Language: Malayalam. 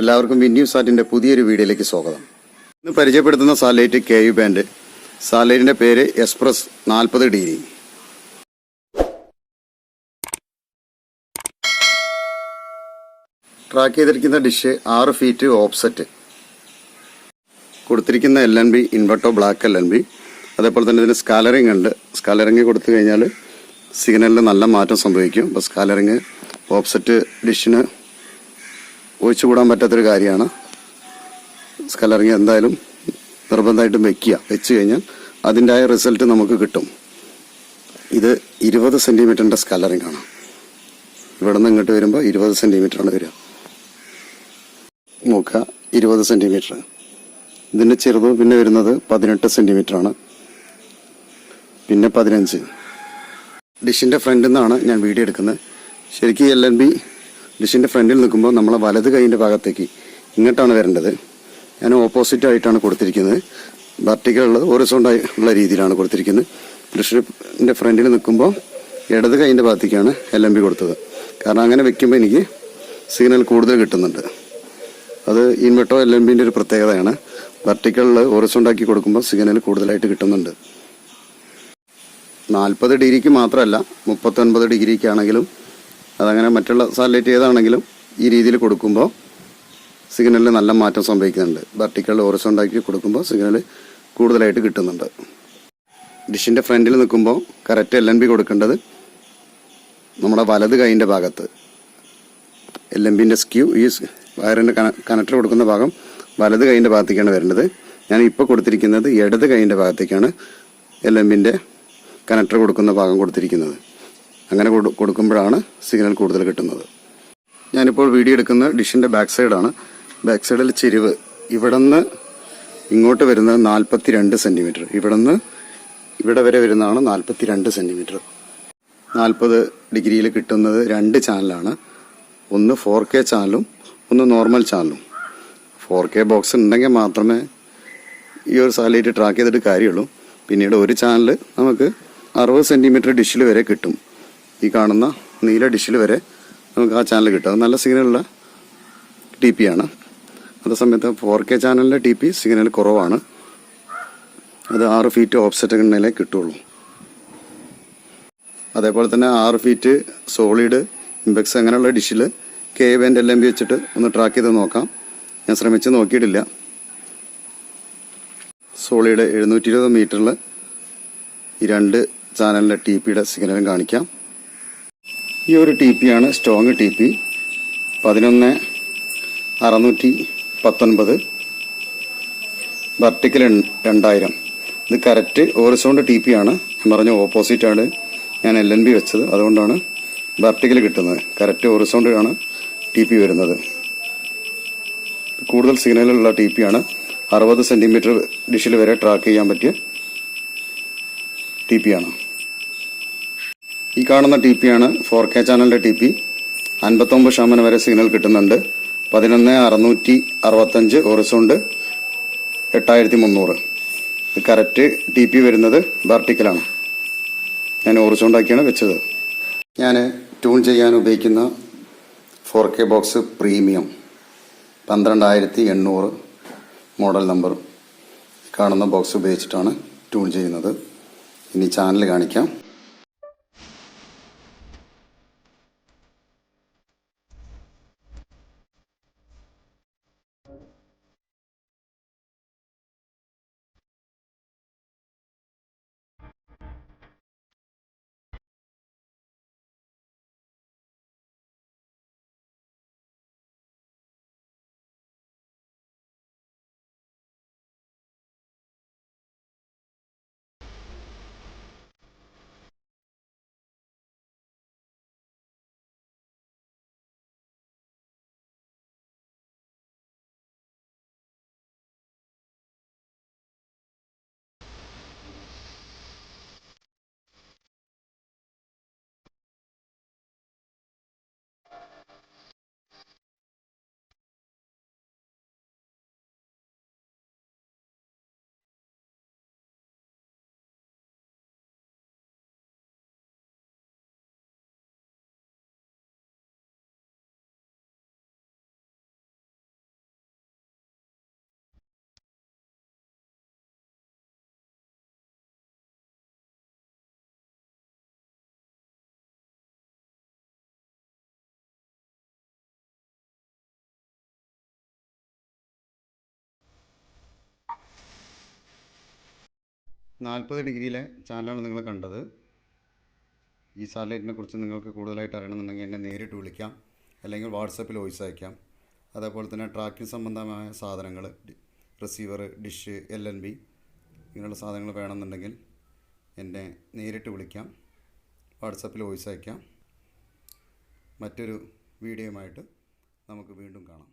എല്ലാവർക്കും വിന്യൂ സാറ്റിൻ്റെ പുതിയൊരു വീഡിയോയിലേക്ക് സ്വാഗതം. ഇന്ന് പരിചയപ്പെടുത്തുന്ന സാറ്റലൈറ്റ് KU ബാൻഡ്. സാറ്റലൈറ്റിൻ്റെ പേര് എക്സ്പ്രസ് 40°. ട്രാക്ക് ചെയ്തിരിക്കുന്ന ഡിഷ് 6 ഫീറ്റ് ഓഫ്സെറ്റ്. കൊടുത്തിരിക്കുന്ന LNB ഇൻവെർട്ടോ ബ്ലാക്ക് LNB. അതേപോലെ തന്നെ ഇതിന് സ്കാലറിംഗ് ഉണ്ട്. സ്കാലറിംഗ് കൊടുത്തു കഴിഞ്ഞാൽ സിഗ്നലിൽ നല്ല മാറ്റം സംഭവിക്കും. അപ്പോൾ സ്കാലറിംഗ് ഓഫ്സെറ്റ് ഡിഷിന് ഒഴിച്ചുകൂടാൻ പറ്റാത്തൊരു കാര്യമാണ്. സ്കാലറിംഗ് എന്തായാലും നിർബന്ധമായിട്ടും വെച്ച് കഴിഞ്ഞാൽ അതിൻ്റെതായ റിസൾട്ട് നമുക്ക് കിട്ടും. ഇത് 20 സെൻറ്റിമീറ്ററിൻ്റെ സ്കാലറിംഗ് ആണ്. ഇവിടെ നിന്ന് ഇങ്ങോട്ട് വരുമ്പോൾ 20 സെൻറ്റിമീറ്ററാണ് വരിക. നോക്കുക, 20 സെൻറ്റിമീറ്റർ. ഇതിൻ്റെ ചെറുത് പിന്നെ വരുന്നത് 18 സെൻറ്റിമീറ്ററാണ്, പിന്നെ 15. ഡിഷിൻ്റെ ഫ്രണ്ടിൽ നിന്നാണ് ഞാൻ വീഡിയോ എടുക്കുന്നത്. ശരിക്കും LNB ഡിഷിൻ്റെ ഫ്രണ്ടിൽ നിൽക്കുമ്പോൾ നമ്മളെ വലത് കൈയിൻ്റെ ഭാഗത്തേക്ക് ഇങ്ങോട്ടാണ് വരേണ്ടത്. ഞാൻ ഓപ്പോസിറ്റ് ആയിട്ടാണ് കൊടുത്തിരിക്കുന്നത്. വെർട്ടിക്കൽ ഉള്ളത് ഹൊറിസോണ്ടൽ ഉള്ള രീതിയിലാണ് കൊടുത്തിരിക്കുന്നത്. ഡിഷിൻ്റെ ഫ്രണ്ടിൽ നിൽക്കുമ്പോൾ ഇടത് കൈയിൻ്റെ ഭാഗത്തേക്കാണ് LNB കൊടുത്തത്. കാരണം അങ്ങനെ വെക്കുമ്പോൾ എനിക്ക് സിഗ്നൽ കൂടുതൽ കിട്ടുന്നുണ്ട്. അത് ഇൻവെർട്ടോ LNBൻ്റെ ഒരു പ്രത്യേകതയാണ്. വെർട്ടിക്കലിൽ ഹൊറിസോണ്ടാക്കി കൊടുക്കുമ്പോൾ സിഗ്നൽ കൂടുതലായിട്ട് കിട്ടുന്നുണ്ട്. 40 ഡിഗ്രിക്ക് മാത്രമല്ല, 39 ഡിഗ്രിക്കാണെങ്കിലും അതങ്ങനെ മറ്റുള്ള സാറ്റലൈറ്റ് ഏതാണെങ്കിലും ഈ രീതിയിൽ കൊടുക്കുമ്പോൾ സിഗ്നലിൽ നല്ല മാറ്റം സംഭവിക്കുന്നുണ്ട്. വെർട്ടിക്കൽ ഹൊറിസോണ്ടാക്കി കൊടുക്കുമ്പോൾ സിഗ്നൽ കൂടുതലായിട്ട് കിട്ടുന്നുണ്ട്. ഡിഷിൻ്റെ ഫ്രണ്ടിൽ നിൽക്കുമ്പോൾ കറക്റ്റ് LNB കൊടുക്കേണ്ടത് നമ്മുടെ വലത് കൈയിൻ്റെ ഭാഗത്ത്. LNBൻ്റെ സ്ക്യൂ ഈ വയറിൻ്റെ കണക്ടർ കൊടുക്കുന്ന ഭാഗം വലത് കൈയിൻ്റെ ഭാഗത്തേക്കാണ് വരേണ്ടത്. ഞാൻ ഇപ്പോൾ കൊടുത്തിരിക്കുന്നത് ഇടത് കൈയിൻ്റെ ഭാഗത്തേക്കാണ് LNBൻ്റെ കണക്ടർ കൊടുക്കുന്ന ഭാഗം കൊടുത്തിരിക്കുന്നത്. അങ്ങനെ കൊടുക്കുമ്പോഴാണ് സിഗ്നൽ കൂടുതൽ കിട്ടുന്നത്. ഞാനിപ്പോൾ വീഡിയോ എടുക്കുന്നത് ഡിഷിൻ്റെ ബാക്ക് സൈഡാണ്. ബാക്ക് സൈഡിൽ ചെരിവ് ഇവിടെ നിന്ന് ഇങ്ങോട്ട് വരുന്നത് 42 സെൻറ്റിമീറ്റർ. ഇവിടെ നിന്ന് ഇവിടെ വരെ വരുന്നതാണ് 42 സെൻറ്റിമീറ്റർ. 40 ഡിഗ്രിയിൽ കിട്ടുന്നത് 2 ചാനലാണ്. ഒന്ന് 4K ചാനലും ഒന്ന് നോർമൽ ചാനലും. 4K ബോക്സ് ഉണ്ടെങ്കിൽ മാത്രമേ ഈ ഒരു സാറ്റലൈറ്റ് ട്രാക്ക് ചെയ്തിട്ട് കാര്യമുള്ളൂ. പിന്നീട് ഒരു ചാനൽ നമുക്ക് 60 സെൻറ്റിമീറ്റർ ഡിഷിൽ വരെ കിട്ടും. ഈ കാണുന്ന നീല ഡിഷിൽ വരെ നമുക്ക് ആ ചാനൽ കിട്ടും. അത് നല്ല സിഗ്നലുള്ള TP ആണ്. അതേസമയത്ത് 4K ചാനലിൻ്റെ TP സിഗ്നൽ കുറവാണ്. അത് 6 ഫീറ്റ് ഓഫ്സെറ്റ് ഉണ്ടെങ്കിലേ കിട്ടുള്ളൂ. അതേപോലെ തന്നെ 6 ഫീറ്റ് സോളിഡ് ഇംപെക്സ് അങ്ങനെയുള്ള ഡിഷിൽ KU ബാൻഡ് LNB വെച്ചിട്ട് ഒന്ന് ട്രാക്ക് ചെയ്ത് നോക്കാം. ഞാൻ ശ്രമിച്ച് നോക്കിയിട്ടില്ല. സോളിഡ് 720 മീറ്ററിൽ ഈ 2 ചാനലിൻ്റെ TPയുടെ സിഗ്നലും കാണിക്കാം. ഈ ഒരു TP ആണ് സ്ട്രോങ് TP 11619. വെർട്ടിക്കൽ 2000. ഇത് കറക്റ്റ് ഹൊറിസോണ്ടൽ TP ആണ്. ഞാൻ പറഞ്ഞ ഓപ്പോസിറ്റാണ് ഞാൻ LNB വെച്ചത്. അതുകൊണ്ടാണ് വെർട്ടിക്കൽ കിട്ടുന്നത്. കറക്റ്റ് ഹൊറിസോണ്ടൽ ആണ് TP വരുന്നത്. കൂടുതൽ സിഗ്നലുള്ള TP ആണ്. 60 സെൻറ്റിമീറ്റർ ഡിഷിൽ വരെ ട്രാക്ക് ചെയ്യാൻ പറ്റിയ TP ആണ്. ഈ കാണുന്ന TP ആണ് 4K ചാനലിൻ്റെ TP. 59% വരെ സിഗ്നൽ കിട്ടുന്നുണ്ട്. 11665 ഹൊറിസോണ്ട് 8300. ഇത് കറക്റ്റ് TP വരുന്നത് വെർട്ടിക്കലാണ്. ഞാൻ ഹൊറിസോണ്ടാക്കിയാണ് വെച്ചത്. ഞാൻ ട്യൂൺ ചെയ്യാൻ ഉപയോഗിക്കുന്ന 4K box premium 12800 model number കാണുന്ന ബോക്സ് ഉപയോഗിച്ചിട്ടാണ് ട്യൂൺ ചെയ്യുന്നത്. ഇനി ചാനൽ കാണിക്കാം. 40 ഡിഗ്രിയിലെ ചാനലാണ് നിങ്ങൾ കണ്ടത്. ഈ സാറ്റലൈറ്റിനെ കുറിച്ച് നിങ്ങൾക്ക് കൂടുതലായിട്ട് അറിയണമെന്നുണ്ടെങ്കിൽ എന്നെ നേരിട്ട് വിളിക്കാം, അല്ലെങ്കിൽ വാട്സപ്പിൽ വോയിസ് അയക്കാം. അതേപോലെ തന്നെ ട്രാക്കിംഗ് സംബന്ധമായ സാധനങ്ങൾ, റിസീവർ, ഡിഷ്, LNB ഇങ്ങനെയുള്ള സാധനങ്ങൾ വേണമെന്നുണ്ടെങ്കിൽ എന്നെ നേരിട്ട് വിളിക്കാം, വാട്സപ്പിൽ വോയിസ് അയക്കാം. മറ്റൊരു വീഡിയോയുമായിട്ട് നമുക്ക് വീണ്ടും കാണാം.